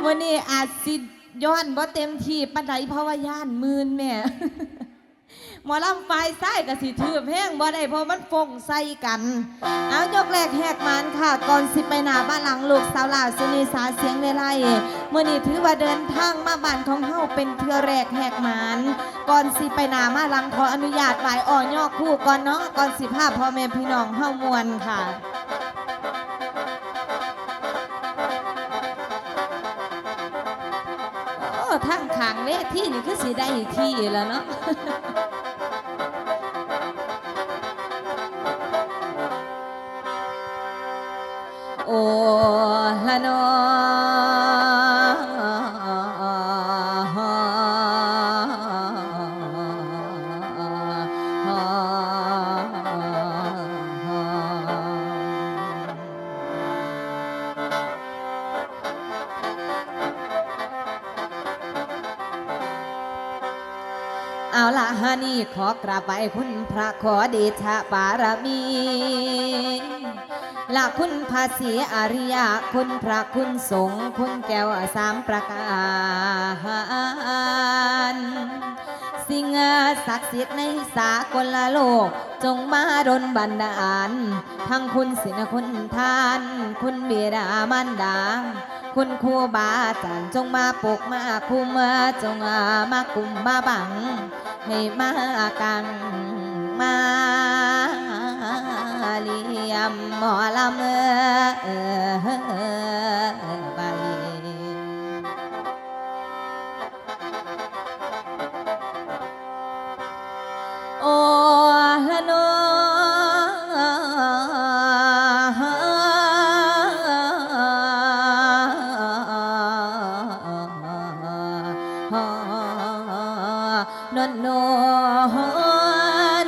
วันนี้อาจสิย้อนบ่เต็มที่ปานใดเพราะว่าย่านมื่นแม่ หมอลำไฟไส้กับสิถือแห้งบ่ได้เพราะมันฟงใส่กันเอายกแรกแหกมันค่ะก่อนสิไปหน้าบ้านหลังลูกสาวลาวสุนิสาเสียงเลไลเมื่อนี้ถือว่าเดินทางมาบ้านของเฮาเป็นเทือแรกแหกมันก่อนสิไปหน้ามาหลังขออนุญาตไหว้อ่อย่อคู่ก่อนเนาะก่อนสิพาพ่อแม่พี่น้องเฮามวนค่ะทั้งขางเวทีนี่คือสิได้ที่แล้วเนาะ โอ้ละนเอาละฮานี่ขอกราบไหว้คุณพระขอเดชะบารมีละคุณภาษีอริยะคุณพระคุณสงฆ์คุณแก้วสามประการสิ่งศักดิ์สิทธิ์ในสากลโลกจงมาดลบันดาลทั้งคุณศีลคุณทานคุณบิดามารดาคุณครูบาอาจารย์จงมาปกมาคุมจงมากุมมาบังให้มากังมาเลียมหมอลำไปโอ้ละนอนอนนอน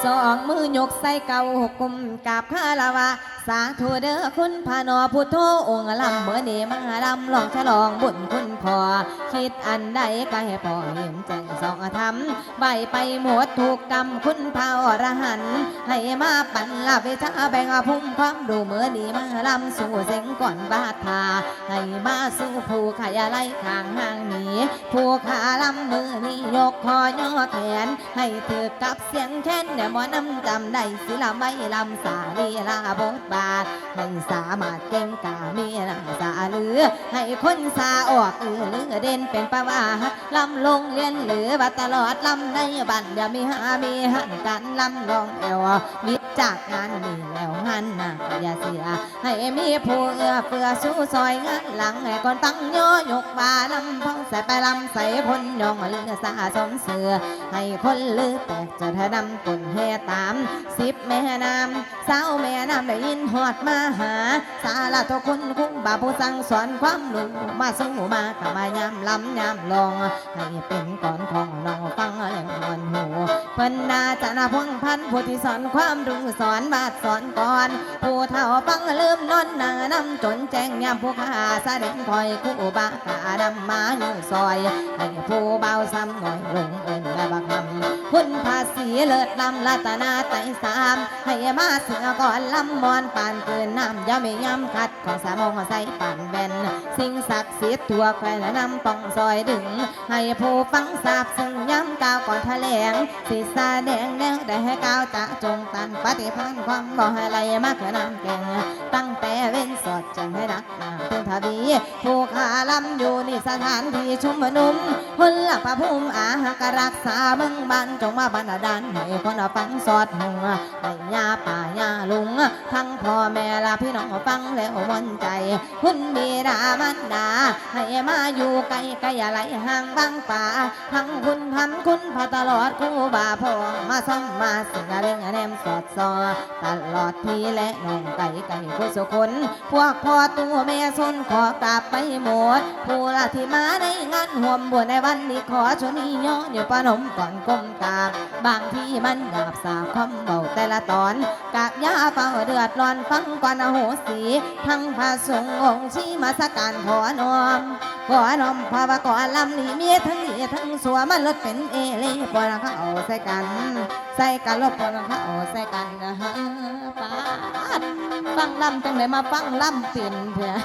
สองมือยกใส่เก่าหกกุมกราบคาราวะสาธุเด้อคุณพานอพุทโธองค์ลำเมื่อนี้มาลำลองฉลองบุญคุณพ่อคิดอันใดก็ให้พ่อเห็นแจ้งสองธรรมใบไปหมดถูกกรรมคุณพาอรหันต์ให้มาปันลาวิชาแบ่งพุ่มความดูเมื่อนี้มาลำสู่เสียงก่อนบาทาให้มาสู่ผู้ขายอะไรข้างห่างหนีผู้ขาลำมือนี้ยกคอย่อแขนให้ถือกับเสียงแค้นเนี่ยบ่น้ำจำได้ศิลาไม่ลำสาลีลาบทบาทให้สามารถเก่งกาเมีนาสาเลือให้คนสาออกเลือเด่นเป็นประวัติลำลงเรียนเหลือบัตลอดลำในบันอย่ามีมีหันกันลำลองเอววิจากงานนี้แล้วงานหนักอย่าเสียให้มีผู้เอื้อเฟื้อสู้ซอยงานหลังให้คนตั้งย่อยกบาลำพ้องใส่ไปลำใส่คนยองเลือสาสมเสือให้คนลือแตกจะทะดำกุนแห่ตาม10แม่น้ำสาวแม่น้ำได้ยินหอดมาหาสาละทุกคนคุ้มบาผู้สั่งสอนความรู้มาสู้มาขมายำลำยำลองให้เป็นก่อนของน้องฟังแหล่งมันหูเพิ่นนาจะนาพงพันผู้ที่สอนความรู้สอนบาดสอนก่อนผู้เฒ่าฟังลืมนอนหน้านำจนแจ้งยามผู้ขาแสดงคอยคู่บากาดำมาอยู่ซอยให้ผู้เบาซ้ำหน่อยลงเอิญและบักคำคุณภาษีเลิศลำรัตนาใจสามให้มาเสือก่อนลำมอนปานเกินน้ำอย่าไม่ย้ำคัดของสามองใส่ปานแบนสิ่งศักดิ์สิทธิ์ทั่วแคว้นนำต้องซอยดึงให้ผู้ฟังทราบซึ่งย้ำกล่าวก่อนแถลงสิสาแดงแนวได้ให้ก้าวจะจงตันปฏิพันธ์ความบ่ให้ไหลมากเกินน้ำแกงตั้งแต่เว้นสอดจังให้รักน้ำเพิ่งทวีผู้ขาลำอยู่นี่สถานที่ชุมนุมหุ่นหลักพระภูมิอาหากรักษาเมืองบ้านจงมาบรรดาลให้คนฟังสอดหงให้ยาป่ายาลุงทั้งพ่อแม่ละพี่น้องฟังแล้วมนใจคุณบิดามารดาให้มาอยู่ไกลไกลอะไรห่างบางป่าทั้งคุณทำคุณพาตลอดคู่บาพองมาซ่อมมาสิ่งอะไรแนมสอดซอตลอดที่และน้องไก่ไก่ผู้สุคนพวกพ่อตัวแม่สนขอกราบไปหมดผู้ละที่มาในงานห่วมบวชในวันนี้ขอชนีย่อเดี๋ยวปนมก่อนก้มกราบบางที่มันหยาบสาคำเบาแต่ละตอนกากยาเฝ้าเดือดร้อนฟังก่อนอโหสีทั้งพระสงฆ์องค์ชี้มาสการขอนอมพ ว่าก่อนลำนี้มีทั้งดีทั้งสัวมันลดเป็นเอเล่ปนเขาเอาใส่กันลบปนเขาเอาใส่กันนะฮะป้าดฟังลำจังเลยมาฟังลำเปลี่ยนเถอะ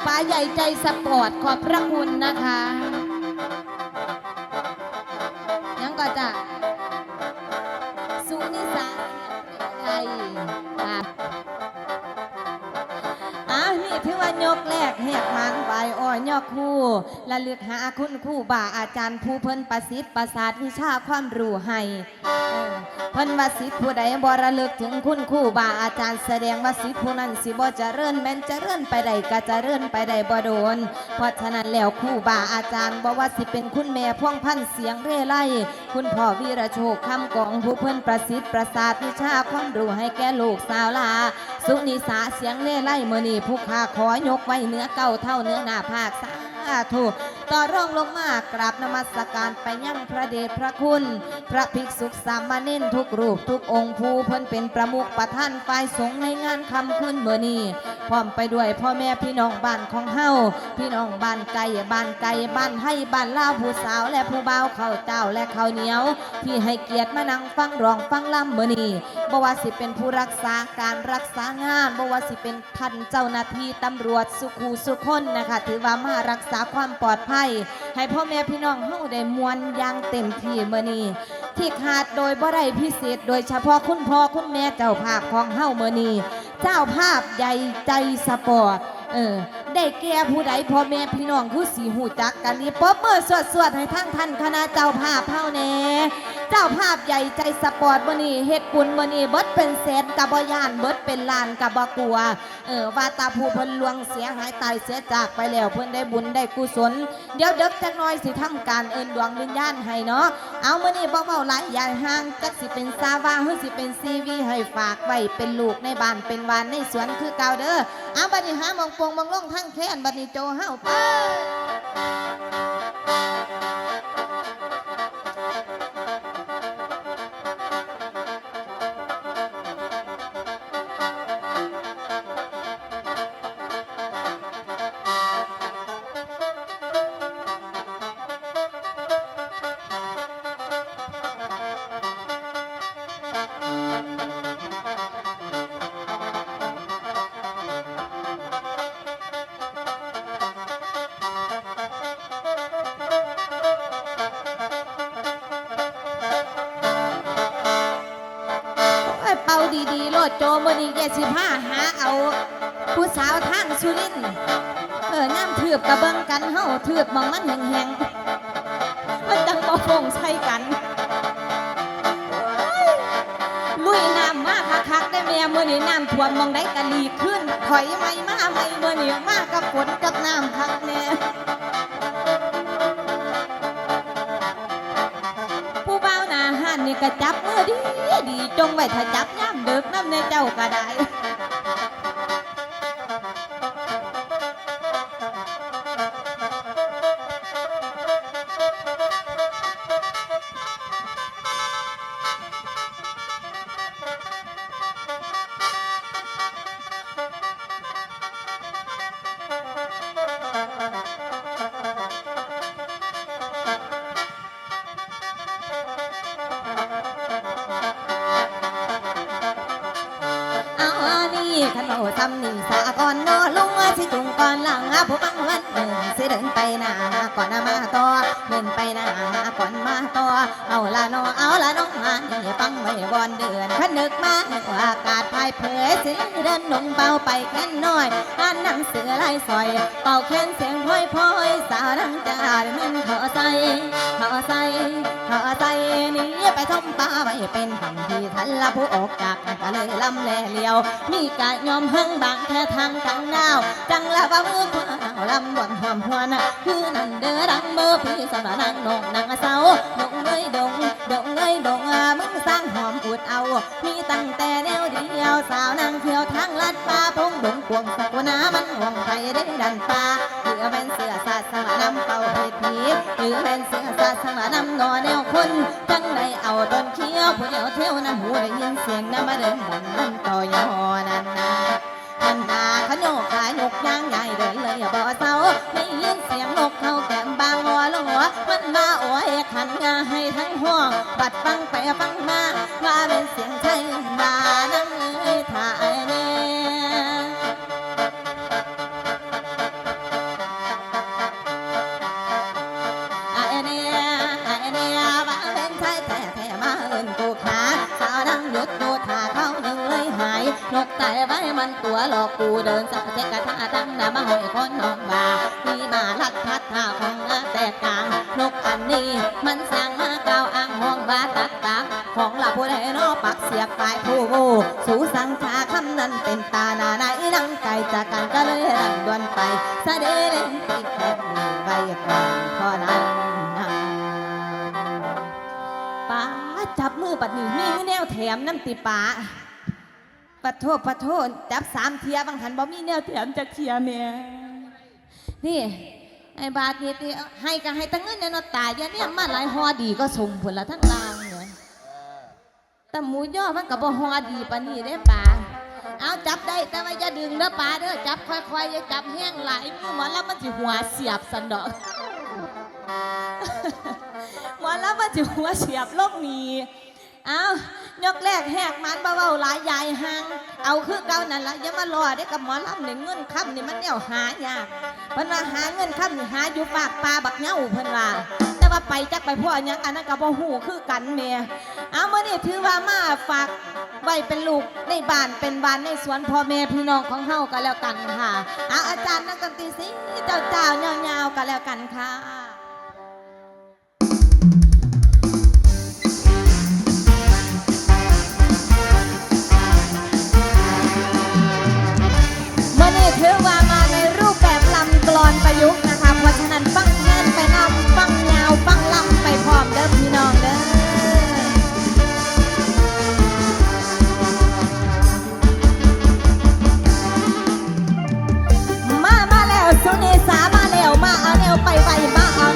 ป้าใหญ่ใจสปอร์ตขอบพระคุณนะคะยังก็จะสุนิสาไทยนี่ถือว่ายกแรกแหกหางใบอ้อยยอกคู่และเลือกหาคุณคู่บ่าอาจารย์ผู้เพิ่นประสิทธิ์ประสาทวิชาความรู้ให้เพิ่นว่าสิทธิ์ผู้ใดบ่ระลึกถึงคุณคู่บ่าอาจารย์แสดงว่าสิทธิ์ผู้นั้นสิบ่เจริญแม้นเจริญไปได้ก็เจริญไปได้บ่โดนเพราะฉะนั้นแล้วคู่บ่าอาจารย์บ่ว่าสิเป็นคุณแม่พ่วงพันเสียงเร่ไล่คุณพ่อวีระโชคคำกองผู้เพิ่นประสิทธิ์ประสาทวิชาความรู้ให้แก่ลูกสาวลาสุนิสาเสียงเร่ไล่มื้อนี้ผู้ข้าขอยกไว้เนื้อเก่าเท่าเนื้อหน้าภาคสาธุต่อร่องลงมากราบนมัสการไปยังพระเดชพระคุณพระภิกษุสามเณรทุกรูปทุกองค์ผู้เพิ่นเป็นประมุขประธานฝ่ายสงฆ์ในงานคำขึ้นเมื่อนี้พร้อมไปด้วยพ่อแม่พี่น้องบ้านของเฮาพี่น้องบ้านไก่บ้านให้บ้านลาวผู้สาวและผู้บ่าวข้าวเจ้าและข้าวเหนียวที่ให้เกียรติมานั่งฟังร้องฟังล่ำเมื่อนี้บ่ว่าสิเป็นผู้รักษาการรักษางานบ่ว่าสิเป็นท่านเจ้าหน้าที่ตำรวจสุขูสุคนนะคะถือว่ามารักษาความปลอดภัยให้พ่อแม่พี่น้องเฮาได้มวลอย่างเต็มที่เมื่อนี้ที่ขาดโดยบ่ได้พิเศษโดยเฉพาะคุณพ่อคุณแม่เจ้าภาพของเฮาเมื่อนี้เจ้าภาพใหญ่ใจสปอร์ตได้แก่ผู้ใดพ่อแม่พี่น้องคือสีหูจักกันนี่ป๊อบเมื่อสวดให้ทั้งท่านคณะเจ้าภาพเฮาแน่เจ้าภาพใหญ่ใจสปอร์ตมื้อนี้เฮ็ดบุญมื้อนี้เบิดเป็นแสนกับบ่ย่านเบิดเป็นล้านกับบ่กลัวว่าตาผู้เพิ่นลวงเสียหายตายเสียจากไปแล้วเพิ่นได้บุญได้กุศลเดี๋ยวเด็กจักหน่อยสิทำการเอิ้นดวงวิญญาณให้เนาะเอามื้อนี้บ่เว้าหลายอย่าห่างจักสิเป็นซาวาหรือสิเป็นซีวีให้ฝากไว้เป็นลูกในบ้านเป็นวานในสวนคือเก่าเด้อเอาบัดนี้หามองโปงมองลงทั้งแค้นบัดนี้โจเฮาไปเป่าดีๆโลดโจมื้อนี้25หาเอาผู้สาวทางสุรินทร์น้ำถือบกระเบิงกันเฮาถือบมองมันแห้งๆมันจังบ่ฟงใส่กันลุยน้ำมาคักๆได้แม่มื้อนี้น้ำท่วมมองได้กะลีขึ้นถอยไม่มาไม่มื้อนี้มากับฝนกับน้ำคักแน่นี่ก็จับมือดีจงไว้ถ้าจับย่ำดึกน้ำในเจ้าก็ได้ขันโอทำนี่สาก่อนนอลุงสิจุงก่อนหลังผู้บังวันสิเดินไปหน้าก่อนมาต่อเดินไปหน้าก่อนมาต่อเอาละน้องมาเนี่ยฟังไว้บอนเดือนขันนึกมาอากาศพายเผยสิเดินลงเบาไปแค่น้อยอ่านหนังเสือลายซอยเป่าแค้นเสียงพ้อยสาวดังจ่ามันขอใส่นี่ไปท่อมป่าไว้เป็นฝั่งที่ทันละผู้ออกจากก็เลยลำแลเลียวมีกะยอมหั่งบางแค่ทางจังนาวจังละว่ามือขวาลำบนหอมหัวน่ะคือนั่นเด้อดังเบอร์พี่สำหรับนางนงนางเสาดงเอ้ยดงมึงสร้างหอมอุดเอามีตั้งแต่แนวเดียวสาวนางเที่ยวทางลัดป่าพงดงกวงสกุณามันห่วงไทยได้ดันป่าหรือเป็นเสือสาสมานำเป่าเพชรผีหรือเป็นเสือสาสมานำนอแนวคนจังได้เอาต้นเขี้ยวผู้เดียวเที่ยวนั้นหูได้ยินเสียงน้ำมาเดินบนนั่นต่อยอนั่นนะ อันนาขโยกขายกย่างใหญ่เดินเลยบ่เศร้าได้ยินเสียงนกเขาแก้มบางหัวลงหัวมันมาโอ้ยขันงาให้ทั้งห้องบัดฟังไปฟังมาว่าเป็นเสียงไทยว่านั่งเอ้ยถ่ายแน่หยุดดูท่าเขาหนึ่งเลยหายนกแต่ไว้มันตัวหลอกกูเดินสักเจ็กกระทาตั้งน้ำมาหอยคนน้องบามีมาลัดพัดท่าของแต่กลางนกอันนี้มันสั่งมาเก่าอ่างห้องบาตัดตามของหลับผู้ใดนอปักเสียบปลายผู้โบสู่สังชาคำนั้นเป็นตาหนาไหนนั่งไก่จากกันก็เลยรันดวนไปสะเดเล่นติดแค่ใบกลางพอนั้นป้าจับมือปัดนี้มีแนวแถมน้ำติป้าปัดโทษจับ3 เทียบางหันบ่มีแนวแถมจากเทียแม่นี่ไอ้บาทนี่ให้ก็ให้ตั้งเงินในนอตายเนี่ยมาหลายฮอดีก็ส่งผลละทั้งลางเนี่ยแต่หมูย่อมันกับบ่ฮอดีปานนี้ได้ป้าเอาจับได้แต่ว่าอย่าดึงเด้อป้าเด้อจับค่อยๆอย่าจับแห้งหลายมือหมอแล้วมันสิหัวเสียบสันดอกหมอแล้วมันสิหัวเสียบโลกนี้เอายกแรกแหกมันเบาๆหลายใหญ่ห่างเอาคือเก่านั่นละอย่ามารอได้กับหมอลำเนี่ยเงินค่ำนี่มันแนวหายากเพิ่นว่าหาเงินค่ำนี่หาอยู่ปากปลาบักเหง้าเพิ่นว่าแต่ว่าไปจักไปพ่อยังอันนั้นกับบ่ฮู้คือกันเมียเอาเมื่อนี่ถือว่ามาฝากไว้เป็นลูกในบ้านเป็นบ้านในสวนพ่อแม่พี่น้องของเฮากันแล้วกันค่ะเอาอาจารย์นักดนตรีสิเจ้าๆยาวๆกันแล้วกันค่ะถือว่ามาในรูปแบบลำกลอนประยุกต์นะคะเพราะฉะนั้นฟังแน่นไปนำฟังยาวฟังลำไปพร้อมเด้อพี่น้องเด้อมาแล้วสุนิสามาแล้วมาเอาแนวไปไวมาเอา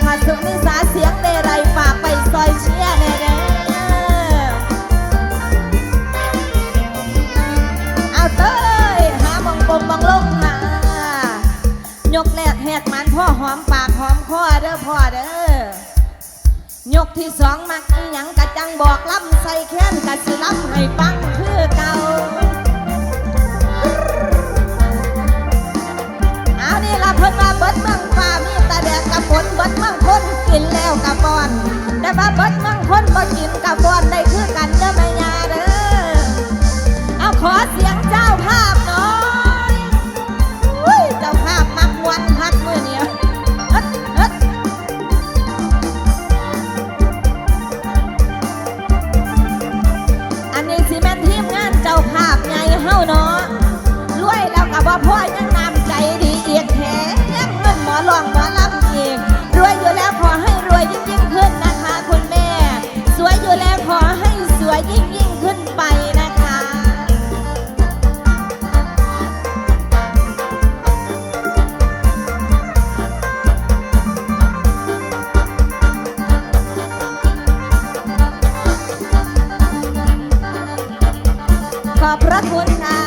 อดสุนิสาเสียงเดไรฝากไปซอยเชียร์แน่เด้อเอาเต้ยหามองปงมองลงหายกแรกแหกมันพ่อหอมปากหอมคอเด้อพ่อเด้อยกที่สองมักอีหยังกะจังบอกล้ำใส่แค้นกะสิล้ำให้ฟังคือเก่าเอานี่ละเพิ่นว่าเบิดเมืองฟ้ามีตาแดดกับฝนเบิดเมืองคนกินแล้วกับบอนแต่ว่าเบิดเมืองคนบ่กินกับบอนได้คือกันเด้อแม่ยาเด้อเอาขอเสียงเจ้าภาพหน่อยอุ้ยเจ้าภาพมักมวนคักมื้อนี้อันนี้สิแม่นทีมงานเจ้าภาพใหญ่เฮาเนาะรวยแล้วก็บ่พอยังน้ำใจดีอีกแถมเงินหมอลองหมอลำอีกรวยอยู่แล้วขอให้รวยยิ่งขึ้นนะคะคุณแม่สวยอยู่แล้วขอให้สวยยิ่งขึ้นไปนะคะขอบพระคุณค่ะ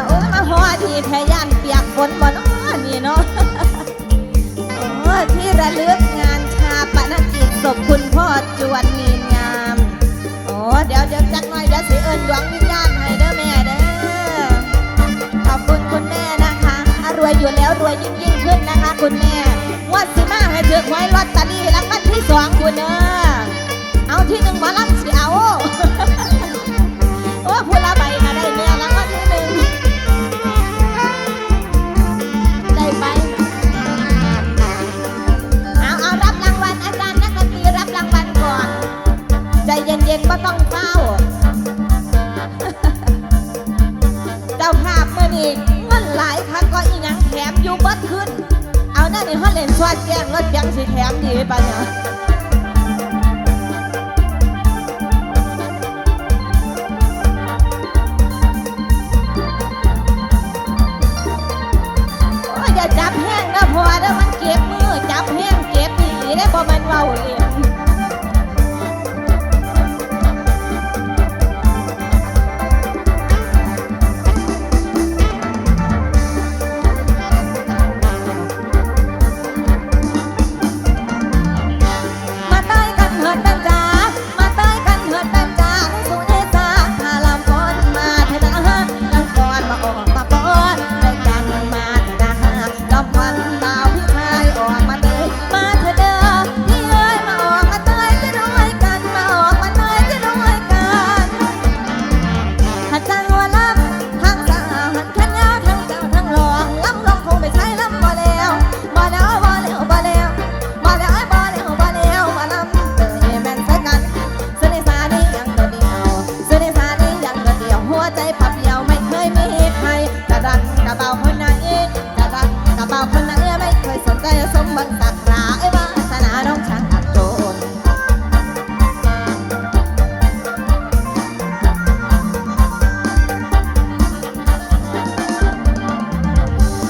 โอ้มาฮอดีแทย่านเปียกฝนบ่เนาะนี่เนาะโอ้ที่ระลึกงานชาปนกิจศพคุณพ่อจวนมีนงามโอ้เดี๋ยวจักหน่อยเดี๋ยวสิเอิ้นดวงวิญญาณให้เด้อแม่เด้อขอบคุณคุณแม่นะคะรวยอยู่แล้วรวยยิ่งขึ้นนะคะคุณแม่งวดสิมาให้ถือไว้ลอตเตอรี่รางวัลที่2คุณเด้อเอาที่1บ่รับสิเอาโอ้ผู้ละใบก็ได้แม่รางวัลที่1ได้ไปเอารับรางวัลอาจารย์นักดนตรีรับรางวัลก่อนใจเย็นๆก็ต้องเฝ้าเจ้าภาพเมื่อนี้เงินหลายคักก็อีหยังแถมอยู่เบิดขึ้นเอาหน้านี่เขาเล่นสวดแกงรถยังสิแถมดีปะเนี่ยจับแห้งนะพอเด้อมันเก็บมือจับแห้งเก็บดีได้พอมันเว้าเล่นมาเต้ยกันเถิดดันจ้ามาเต้ยกันเถิดดันจ้าให้สุนิสาพาลำพอนมาเถิดนะกันก่อนมาออกมาก่อนได้กันมาลำพันดาวพี่ชายออกมาเตยมาเถอะเด้อพี่เอ้ยมาออกมาเตยจะด้วยกันมาออกมาเตยจะด้วยกันถ้าจังว่าลำทั้งสาหันแค่ยาวทั้งเจ้าทั้งรองลำลองคงไม่ใช่ลำบ่แล้วบ่แล้วบ่แล้วบ่แล้วบ่แล้วบ่แล้วบ่แล้วมาลำเตยแม่นใส่กันเสน่ห์สานี่ยังโดดเดียวเสน่ห์สานี่ยังโดดเดียวหัวใจปับเดียวไม่เคยมีใครจะรักกระเบาคนไหนจะรักกระเป๋าคนนั้นไม่เคยสนใจสมบัติศักดิ์ราไอ้วาสนาน้องฉันอับโจร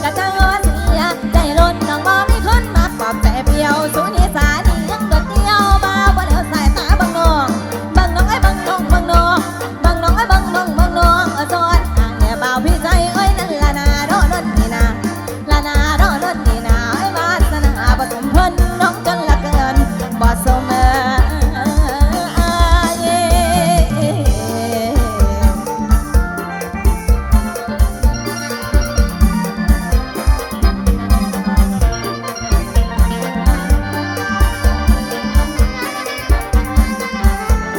กระเจ้าเสียใจล้นน้องมองมีคนมาปลอบใจเพียวสุนิสานี่ยังโดดเดียวมาบ่แล้วสายตาบังน้องบังน้องไอ้บังน้องบังน้องบังน้องไอ้บังน้องบังน้องสอนห่างแง่เบาพี่ใจเอ้ยนั่นละนาโดนนี่นาละนาโดนนี่นาไอ้วาสนาผสมเพิ่นน้องจนละเกินบ่สม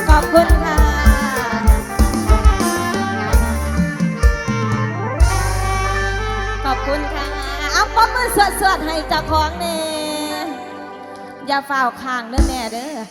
ขอบคุณค่ะขอบคุณค่ะเอาปมมือสวดๆให้เจ้าของเน่อย่าฝ่าวข้างเด้อแม่เด้อ